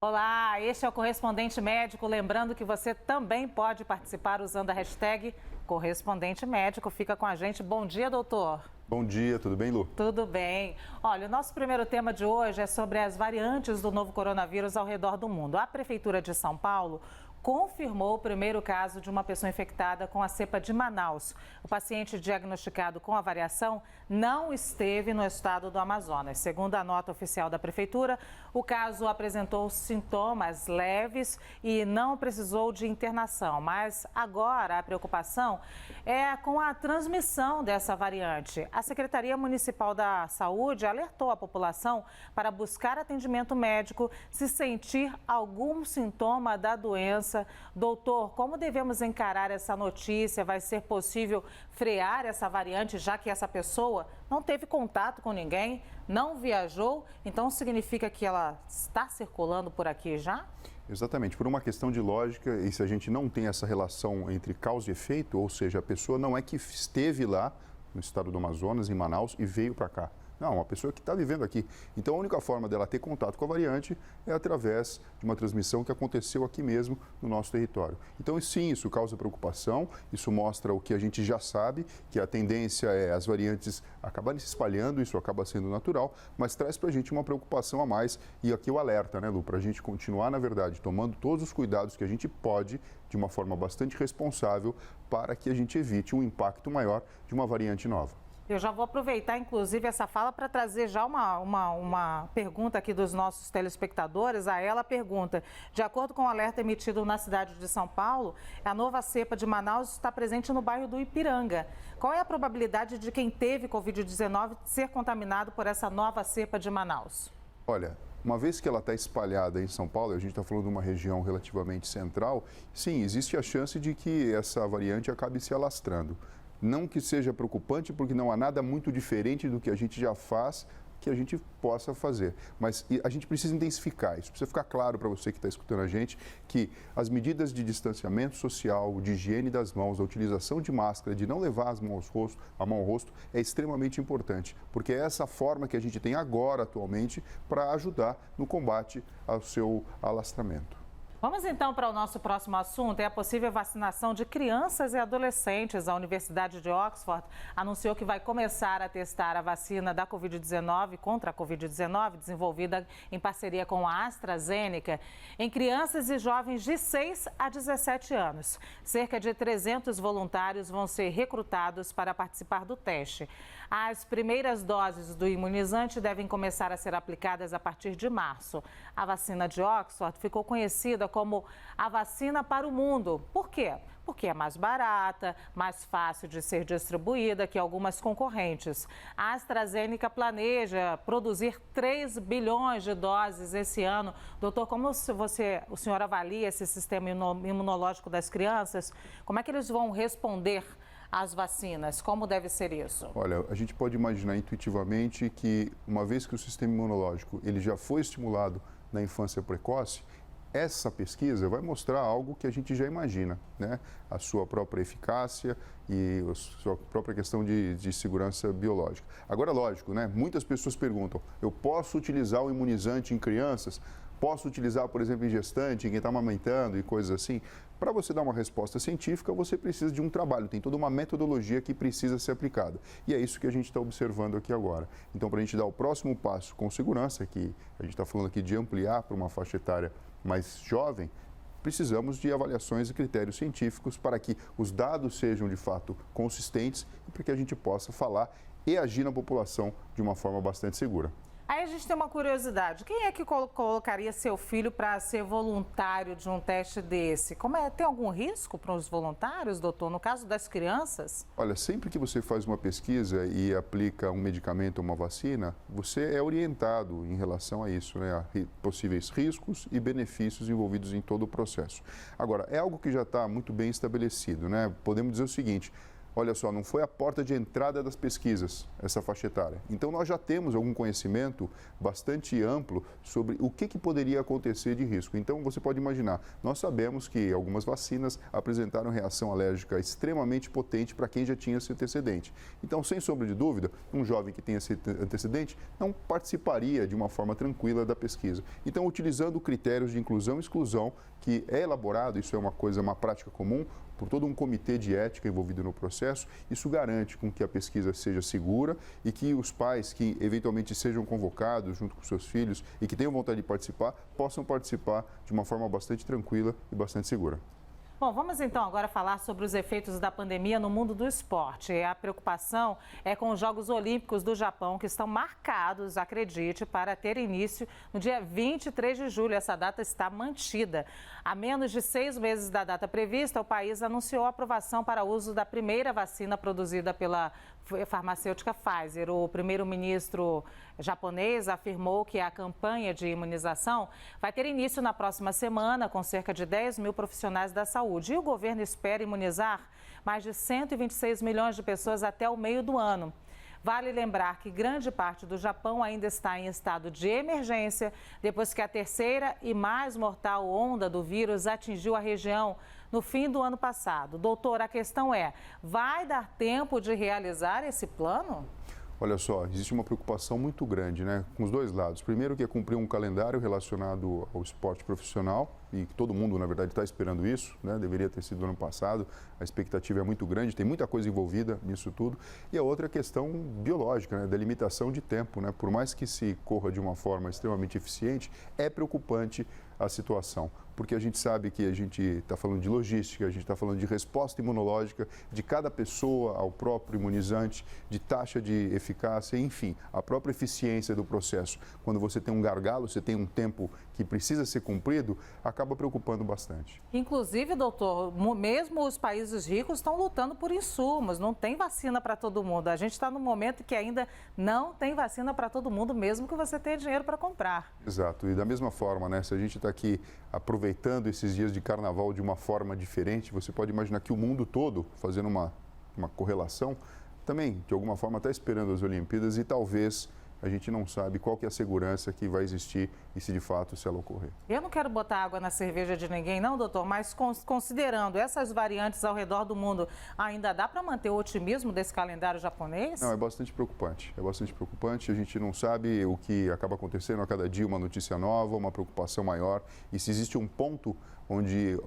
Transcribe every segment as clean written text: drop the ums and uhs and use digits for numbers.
Olá, este é o Correspondente Médico. Lembrando que você também pode participar usando a hashtag Correspondente Médico. Fica com a gente. Bom dia, doutor. Bom dia, tudo bem, Lu? Tudo bem. Olha, o nosso primeiro tema de hoje é sobre as variantes do novo coronavírus ao redor do mundo. A Prefeitura de São Paulo confirmou o primeiro caso de uma pessoa infectada com a cepa de Manaus. O paciente diagnosticado com a variação não esteve no estado do Amazonas. Segundo a nota oficial da Prefeitura, o caso apresentou sintomas leves e não precisou de internação. Mas agora a preocupação é com a transmissão dessa variante. A Secretaria Municipal da Saúde alertou a população para buscar atendimento médico se sentir algum sintoma da doença. Doutor, como devemos encarar essa notícia? Vai ser possível frear essa variante, já que essa pessoa não teve contato com ninguém, não viajou? Então significa que ela está circulando por aqui já? Exatamente, por uma questão de lógica, e se a gente não tem essa relação entre causa e efeito, ou seja, a pessoa não é que esteve lá no estado do Amazonas, em Manaus, e veio para cá. Não, uma pessoa que está vivendo aqui. Então, a única forma dela ter contato com a variante é através de uma transmissão que aconteceu aqui mesmo no nosso território. Então, sim, isso causa preocupação, isso mostra o que a gente já sabe, que a tendência é as variantes acabarem se espalhando, isso acaba sendo natural, mas traz para a gente uma preocupação a mais. E aqui o alerta, né, Lu, para a gente continuar, na verdade, tomando todos os cuidados que a gente pode, de uma forma bastante responsável, para que a gente evite um impacto maior de uma variante nova. Eu já vou aproveitar, inclusive, essa fala para trazer já uma pergunta aqui dos nossos telespectadores. A ela pergunta: de acordo com o alerta emitido na cidade de São Paulo, a nova cepa de Manaus está presente no bairro do Ipiranga. Qual é a probabilidade de quem teve Covid-19 ser contaminado por essa nova cepa de Manaus? Olha, uma vez que ela está espalhada em São Paulo, a gente está falando de uma região relativamente central, sim, existe a chance de que essa variante acabe se alastrando. Não que seja preocupante, porque não há nada muito diferente do que a gente já faz que a gente possa fazer. Mas a gente precisa intensificar isso. Precisa ficar claro para você que está escutando a gente que as medidas de distanciamento social, de higiene das mãos, a utilização de máscara, de não levar a mão ao rosto é extremamente importante, porque é essa forma que a gente tem agora, atualmente, para ajudar no combate ao seu alastramento. Vamos então para o nosso próximo assunto, é a possível vacinação de crianças e adolescentes. A Universidade de Oxford anunciou que vai começar a testar a vacina da Covid-19 contra a Covid-19, desenvolvida em parceria com a AstraZeneca, em crianças e jovens de 6 a 17 anos. Cerca de 300 voluntários vão ser recrutados para participar do teste. As primeiras doses do imunizante devem começar a ser aplicadas a partir de março. A vacina de Oxford ficou conhecida como a vacina para o mundo. Por quê? Porque é mais barata, mais fácil de ser distribuída que algumas concorrentes. A AstraZeneca planeja produzir 3 bilhões de doses esse ano. Doutor, como o senhor avalia esse sistema imunológico das crianças? Como é que eles vão responder às vacinas? Como deve ser isso? Olha, a gente pode imaginar intuitivamente que, uma vez que o sistema imunológico ele já foi estimulado na infância precoce, essa pesquisa vai mostrar algo que a gente já imagina, né? A sua própria eficácia e a sua própria questão de segurança biológica. Agora, lógico, né? Muitas pessoas perguntam, eu posso utilizar o imunizante em crianças? Posso utilizar, por exemplo, em gestante, em quem está amamentando e coisas assim? Para você dar uma resposta científica, você precisa de um trabalho, tem toda uma metodologia que precisa ser aplicada. E é isso que a gente está observando aqui agora. Então, para a gente dar o próximo passo com segurança, que a gente está falando aqui de ampliar para uma faixa etária mais jovem, precisamos de avaliações e critérios científicos para que os dados sejam de fato consistentes e para que a gente possa falar e agir na população de uma forma bastante segura. Aí a gente tem uma curiosidade, quem é que colocaria seu filho para ser voluntário de um teste desse? Tem algum risco para os voluntários, doutor, no caso das crianças? Olha, sempre que você faz uma pesquisa e aplica um medicamento ou uma vacina, você é orientado em relação a isso, né? A possíveis riscos e benefícios envolvidos em todo o processo. Agora, é algo que já está muito bem estabelecido, né? Podemos dizer o seguinte: olha só, não foi a porta de entrada das pesquisas, essa faixa etária. Então, nós já temos algum conhecimento bastante amplo sobre o que poderia acontecer de risco. Então, você pode imaginar, nós sabemos que algumas vacinas apresentaram reação alérgica extremamente potente para quem já tinha esse antecedente. Então, sem sombra de dúvida, um jovem que tem esse antecedente não participaria de uma forma tranquila da pesquisa. Então, utilizando critérios de inclusão e exclusão, que é elaborado, isso é uma prática comum, por todo um comitê de ética envolvido no processo, isso garante com que a pesquisa seja segura e que os pais que eventualmente sejam convocados junto com seus filhos e que tenham vontade de participar, possam participar de uma forma bastante tranquila e bastante segura. Bom, vamos então agora falar sobre os efeitos da pandemia no mundo do esporte. A preocupação é com os Jogos Olímpicos do Japão, que estão marcados, acredite, para ter início no dia 23 de julho. Essa data está mantida. Há menos de 6 meses da data prevista, o país anunciou a aprovação para o uso da primeira vacina produzida pela farmacêutica Pfizer. O primeiro-ministro japonês afirmou que a campanha de imunização vai ter início na próxima semana, com cerca de 10 mil profissionais da saúde. E o governo espera imunizar mais de 126 milhões de pessoas até o meio do ano. Vale lembrar que grande parte do Japão ainda está em estado de emergência, depois que a terceira e mais mortal onda do vírus atingiu a região no fim do ano passado. Doutor, a questão é, vai dar tempo de realizar esse plano? Olha só, existe uma preocupação muito grande, né, com os dois lados. Primeiro que é cumprir um calendário relacionado ao esporte profissional, e todo mundo, na verdade, está esperando isso, né? Deveria ter sido no ano passado, a expectativa é muito grande, tem muita coisa envolvida nisso tudo. E a outra é a questão biológica, né? Da limitação de tempo, né? Por mais que se corra de uma forma extremamente eficiente, é preocupante a situação, porque a gente sabe que a gente está falando de logística, a gente está falando de resposta imunológica de cada pessoa ao próprio imunizante, de taxa de eficácia, enfim, a própria eficiência do processo. Quando você tem um gargalo, você tem um tempo que precisa ser cumprido, acaba preocupando bastante. Inclusive, doutor, mesmo os países ricos estão lutando por insumos, não tem vacina para todo mundo. A gente está num momento que ainda não tem vacina para todo mundo, mesmo que você tenha dinheiro para comprar. Exato, e da mesma forma, né, se a gente está aqui aproveitando esses dias de carnaval de uma forma diferente, você pode imaginar que o mundo todo, fazendo uma correlação, também, de alguma forma, está esperando as Olimpíadas e talvez a gente não sabe qual que é a segurança que vai existir e se de fato se ela ocorrer. Eu não quero botar água na cerveja de ninguém não, doutor, mas considerando essas variantes ao redor do mundo, ainda dá para manter o otimismo desse calendário japonês? Não, é bastante preocupante. É bastante preocupante. A gente não sabe o que acaba acontecendo a cada dia, uma notícia nova, uma preocupação maior. E se existe um ponto onde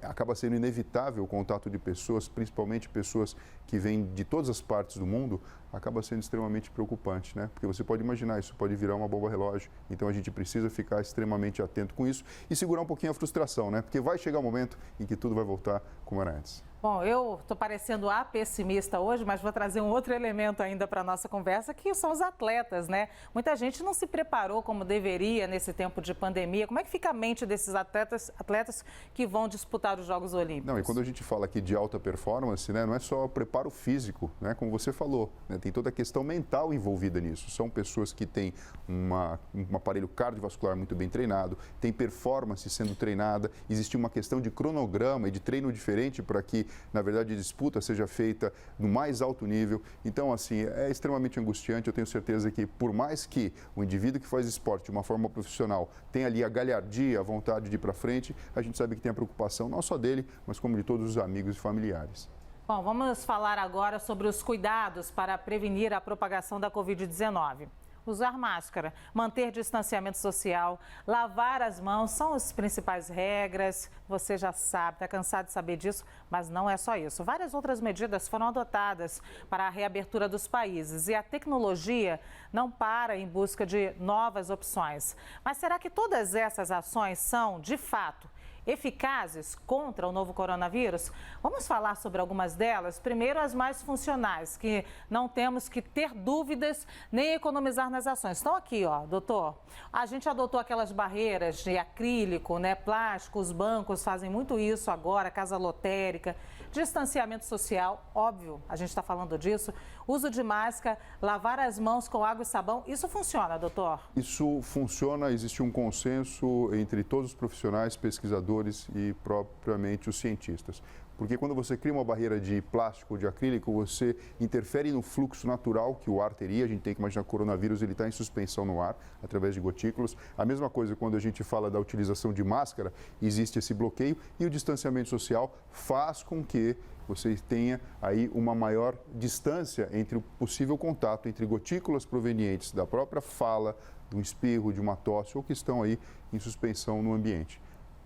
acaba sendo inevitável o contato de pessoas, principalmente pessoas que vêm de todas as partes do mundo, acaba sendo extremamente preocupante, né? Porque você pode imaginar, isso pode virar uma bomba relógio. Então a gente precisa ficar extremamente atento com isso e segurar um pouquinho a frustração, né? Porque vai chegar um momento em que tudo vai voltar como era antes. Bom, eu estou parecendo a pessimista hoje, mas vou trazer um outro elemento ainda para a nossa conversa, que são os atletas, né? Muita gente não se preparou como deveria nesse tempo de pandemia. Como é que fica a mente desses atletas que vão disputar os Jogos Olímpicos? Não, e quando a gente fala aqui de alta performance, né, não é só preparo físico, né, como você falou, né, tem toda a questão mental envolvida nisso. São pessoas que têm um aparelho cardiovascular muito bem treinado, tem performance sendo treinada, existe uma questão de cronograma e de treino diferente para que na verdade, a disputa seja feita no mais alto nível. Então, assim, é extremamente angustiante. Eu tenho certeza que, por mais que o indivíduo que faz esporte de uma forma profissional tenha ali a galhardia, a vontade de ir para frente, a gente sabe que tem a preocupação não só dele, mas como de todos os amigos e familiares. Bom, vamos falar agora sobre os cuidados para prevenir a propagação da Covid-19. Usar máscara, manter distanciamento social, lavar as mãos são as principais regras. Você já sabe, está cansado de saber disso, mas não é só isso. Várias outras medidas foram adotadas para a reabertura dos países e a tecnologia não para em busca de novas opções. Mas será que todas essas ações são, de fato, eficazes contra o novo coronavírus? Vamos falar sobre algumas delas. Primeiro, as mais funcionais, que não temos que ter dúvidas nem economizar nas ações. Estão aqui, ó, doutor. A gente adotou aquelas barreiras de acrílico, né, plástico, os bancos fazem muito isso agora, casa lotérica, distanciamento social, óbvio, a gente está falando disso, uso de máscara, lavar as mãos com água e sabão, isso funciona, doutor? Isso funciona, existe um consenso entre todos os profissionais, pesquisadores e propriamente os cientistas. Porque quando você cria uma barreira de plástico ou de acrílico, você interfere no fluxo natural que o ar teria. A gente tem que imaginar que o coronavírus ele está em suspensão no ar, através de gotículas. A mesma coisa quando a gente fala da utilização de máscara, existe esse bloqueio e o distanciamento social faz com que você tenha aí uma maior distância entre o possível contato entre gotículas provenientes da própria fala, de um espirro, de uma tosse ou que estão aí em suspensão no ambiente.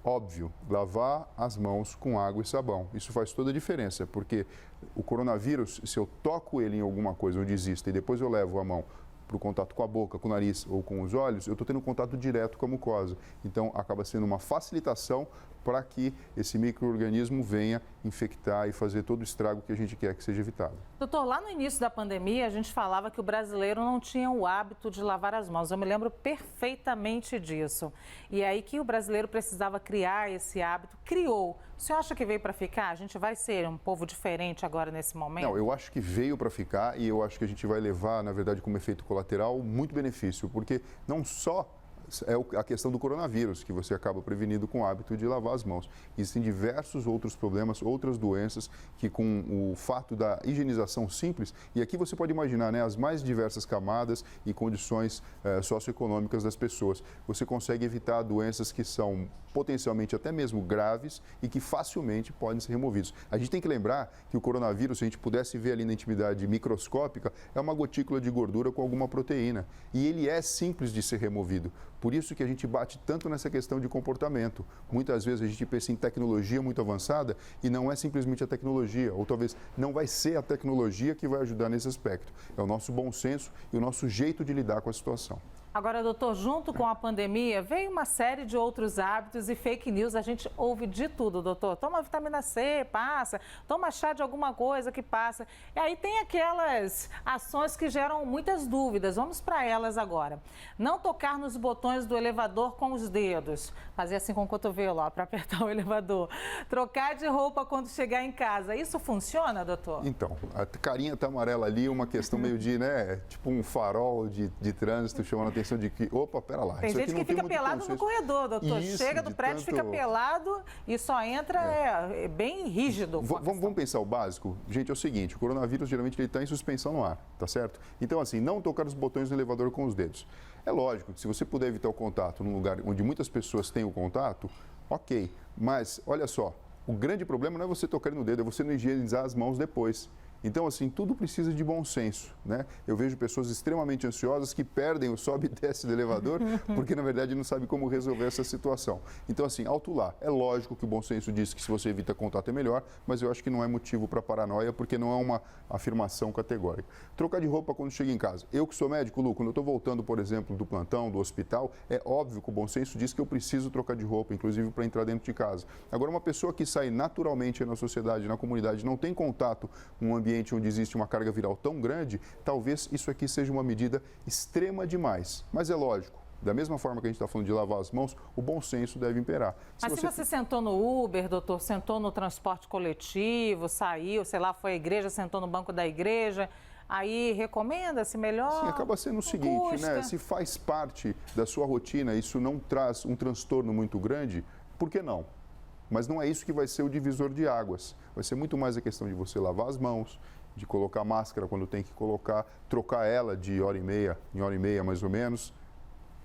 Óbvio, lavar as mãos com água e sabão. Isso faz toda a diferença, porque o coronavírus, se eu toco ele em alguma coisa onde existe e depois eu levo a mão para o contato com a boca, com o nariz ou com os olhos, eu estou tendo contato direto com a mucosa. Então, acaba sendo uma facilitação para que esse micro-organismo venha infectar e fazer todo o estrago que a gente quer que seja evitado. Doutor, lá no início da pandemia, a gente falava que o brasileiro não tinha o hábito de lavar as mãos. Eu me lembro perfeitamente disso. E aí que o brasileiro precisava criar esse hábito, criou. O senhor acha que veio para ficar? A gente vai ser um povo diferente agora nesse momento? Não, eu acho que veio para ficar e eu acho que a gente vai levar, na verdade, como efeito colateral, muito benefício, porque não só é a questão do coronavírus, que você acaba prevenindo com o hábito de lavar as mãos. Existem diversos outros problemas, outras doenças, que com o fato da higienização simples, e aqui você pode imaginar, né, as mais diversas camadas e condições socioeconômicas das pessoas, você consegue evitar doenças que são potencialmente até mesmo graves e que facilmente podem ser removidos. A gente tem que lembrar que o coronavírus, se a gente pudesse ver ali na intimidade microscópica, é uma gotícula de gordura com alguma proteína, e ele é simples de ser removido. Por isso que a gente bate tanto nessa questão de comportamento. Muitas vezes a gente pensa em tecnologia muito avançada e não é simplesmente a tecnologia, ou talvez não vai ser a tecnologia que vai ajudar nesse aspecto. É o nosso bom senso e o nosso jeito de lidar com a situação. Agora, doutor, junto com a pandemia, veio uma série de outros hábitos e fake news. A gente ouve de tudo, doutor. Toma vitamina C, passa. Toma chá de alguma coisa que passa. E aí tem aquelas ações que geram muitas dúvidas. Vamos para elas agora. Não tocar nos botões do elevador com os dedos. Fazer assim com o cotovelo, ó, para apertar o elevador. Trocar de roupa quando chegar em casa. Isso funciona, doutor? Então, a carinha tá amarela ali, uma questão meio de, né, tipo um farol de trânsito chamando a atenção de que, opa, pera lá. Tem gente que fica pelado no corredor, doutor. Isso, chega do prédio, fica pelado e só entra é bem rígido. Vamos pensar o básico? Gente, é o seguinte, o coronavírus geralmente ele está em suspensão no ar, tá certo? Então, assim, não tocar os botões do elevador com os dedos. É lógico que se você puder evitar o contato num lugar onde muitas pessoas têm o contato, ok. Mas, olha só, o grande problema não é você tocar no dedo, é você não higienizar as mãos depois. Então, assim, tudo precisa de bom senso, né? Eu vejo pessoas extremamente ansiosas que perdem o sobe e desce do elevador porque, na verdade, não sabem como resolver essa situação. Então, assim, alto lá. É lógico que o bom senso diz que se você evita contato é melhor, mas eu acho que não é motivo para paranoia porque não é uma afirmação categórica. Trocar de roupa quando chega em casa. Eu que sou médico, Lu, quando eu estou voltando, por exemplo, do plantão, do hospital, é óbvio que o bom senso diz que eu preciso trocar de roupa, inclusive para entrar dentro de casa. Agora, uma pessoa que sai naturalmente na sociedade, na comunidade, não tem contato com um ambiente onde existe uma carga viral tão grande, talvez isso aqui seja uma medida extrema demais. Mas é lógico, da mesma forma que a gente está falando de lavar as mãos, o bom senso deve imperar. Mas se você sentou no Uber, doutor, sentou no transporte coletivo, saiu, sei lá, foi à igreja, sentou no banco da igreja, aí recomenda-se melhor? Sim, acaba sendo o seguinte, né? Se faz parte da sua rotina, isso não traz um transtorno muito grande, por que não? Mas não é isso que vai ser o divisor de águas. Vai ser muito mais a questão de você lavar as mãos, de colocar máscara quando tem que colocar, trocar ela de hora e meia, em hora e meia mais ou menos.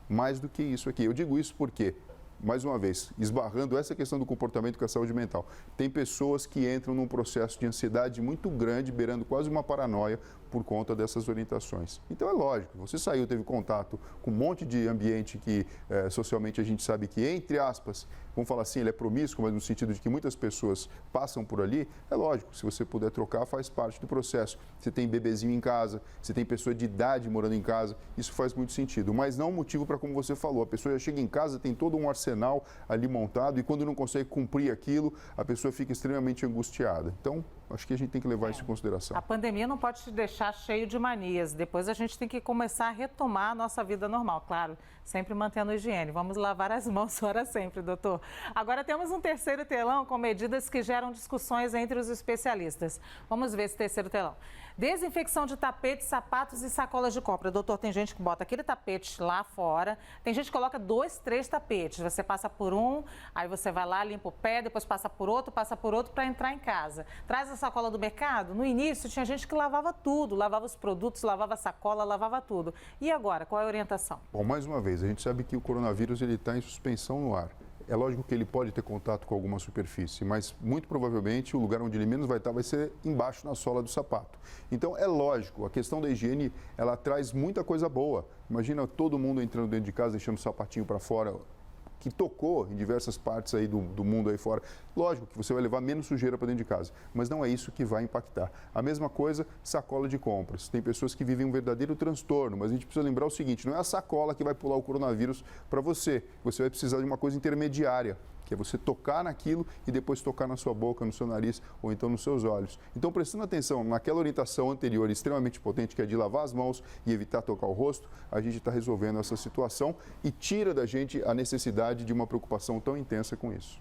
Mais do que isso aqui. Eu digo isso porque, mais uma vez, esbarrando essa questão do comportamento com a saúde mental. Tem pessoas que entram num processo de ansiedade muito grande, beirando quase uma paranoia por conta dessas orientações. Então é lógico, você saiu, teve contato com um monte de ambiente que socialmente a gente sabe que, entre aspas, vamos falar assim, ele é promíscuo, mas no sentido de que muitas pessoas passam por ali, é lógico, se você puder trocar, faz parte do processo. Você tem bebezinho em casa, você tem pessoa de idade morando em casa, isso faz muito sentido, mas não um motivo para, como você falou, a pessoa já chega em casa, tem todo um arsenal ali montado e quando não consegue cumprir aquilo, a pessoa fica extremamente angustiada. Então, acho que a gente tem que levar isso em consideração. A pandemia não pode te deixar cheio de manias. Depois a gente tem que começar a retomar a nossa vida normal, claro, sempre mantendo a higiene. Vamos lavar as mãos ora sempre, doutor. Agora temos um terceiro telão com medidas que geram discussões entre os especialistas. Vamos ver esse terceiro telão. Desinfecção de tapetes, sapatos e sacolas de compra. Doutor, tem gente que bota aquele tapete lá fora, tem gente que coloca 2, 3 tapetes. Você passa por um, aí você vai lá, limpa o pé, depois passa por outro para entrar em casa. Traz a sacola do mercado. No início tinha gente que lavava tudo, lavava os produtos, lavava a sacola, lavava tudo. E agora, qual é a orientação? Bom, mais uma vez, a gente sabe que o coronavírus está em suspensão no ar. É lógico que ele pode ter contato com alguma superfície, mas muito provavelmente o lugar onde ele menos vai estar vai ser embaixo na sola do sapato. Então é lógico, a questão da higiene, ela traz muita coisa boa. Imagina todo mundo entrando dentro de casa, deixando o sapatinho para fora, que tocou em diversas partes aí do mundo aí fora. Lógico que você vai levar menos sujeira para dentro de casa, mas não é isso que vai impactar. A mesma coisa, sacola de compras. Tem pessoas que vivem um verdadeiro transtorno, mas a gente precisa lembrar o seguinte, não é a sacola que vai pular o coronavírus para você. Você vai precisar de uma coisa intermediária, que é você tocar naquilo e depois tocar na sua boca, no seu nariz ou então nos seus olhos. Então, prestando atenção naquela orientação anterior extremamente potente, que é de lavar as mãos e evitar tocar o rosto, a gente está resolvendo essa situação e tira da gente a necessidade de uma preocupação tão intensa com isso.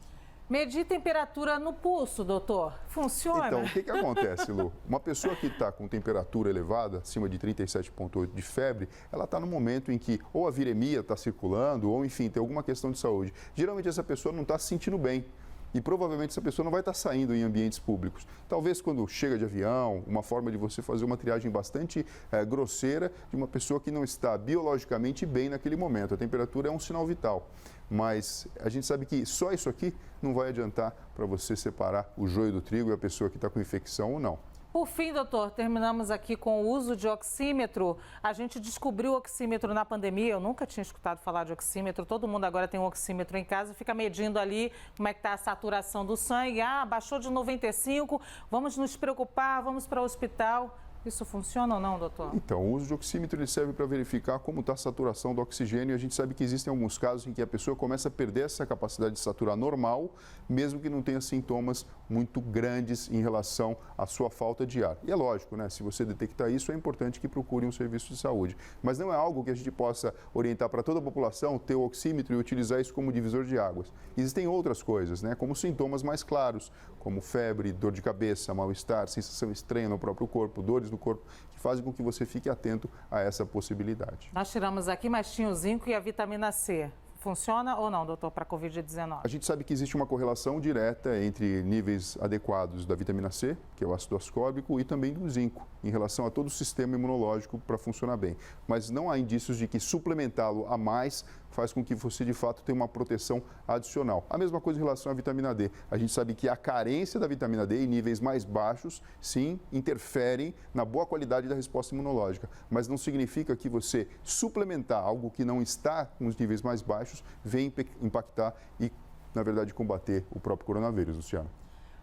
Medir temperatura no pulso, doutor. Funciona? Então, o que acontece, Lu? Uma pessoa que está com temperatura elevada, acima de 37,8 de febre, ela está no momento em que ou a viremia está circulando, ou enfim, tem alguma questão de saúde. Geralmente essa pessoa não está se sentindo bem. E provavelmente essa pessoa não vai estar saindo em ambientes públicos. Talvez quando chega de avião, uma forma de você fazer uma triagem bastante grosseira de uma pessoa que não está biologicamente bem naquele momento. A temperatura é um sinal vital. Mas a gente sabe que só isso aqui não vai adiantar para você separar o joio do trigo e a pessoa que está com infecção ou não. Por fim, doutor, terminamos aqui com o uso de oxímetro. A gente descobriu o oxímetro na pandemia, eu nunca tinha escutado falar de oxímetro. Todo mundo agora tem um oxímetro em casa, fica medindo ali como é que está a saturação do sangue. Ah, baixou de 95, vamos nos preocupar, vamos para o hospital. Isso funciona ou não, doutor? Então, o uso de oxímetro ele serve para verificar como está a saturação do oxigênio. A gente sabe que existem alguns casos em que a pessoa começa a perder essa capacidade de saturar normal, mesmo que não tenha sintomas muito grandes em relação à sua falta de ar. E é lógico, né? Se você detectar isso, é importante que procure um serviço de saúde. Mas não é algo que a gente possa orientar para toda a população, ter o oxímetro e utilizar isso como divisor de águas. Existem outras coisas, né? Como sintomas mais claros, como febre, dor de cabeça, mal-estar, sensação estranha no próprio corpo, dores do corpo, que fazem com que você fique atento a essa possibilidade. Nós tiramos aqui, mas tinha o zinco e a vitamina C. Funciona ou não, doutor, para a Covid-19? A gente sabe que existe uma correlação direta entre níveis adequados da vitamina C, que é o ácido ascórbico, e também do zinco, em relação a todo o sistema imunológico para funcionar bem. Mas não há indícios de que suplementá-lo a mais faz com que você, de fato, tenha uma proteção adicional. A mesma coisa em relação à vitamina D. A gente sabe que a carência da vitamina D em níveis mais baixos, sim, interferem na boa qualidade da resposta imunológica. Mas não significa que você suplementar algo que não está com os níveis mais baixos vem impactar e, na verdade, combater o próprio coronavírus, Luciano.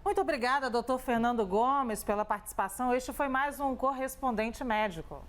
Muito obrigada, doutor Fernando Gomes, pela participação. Este foi mais um Correspondente Médico.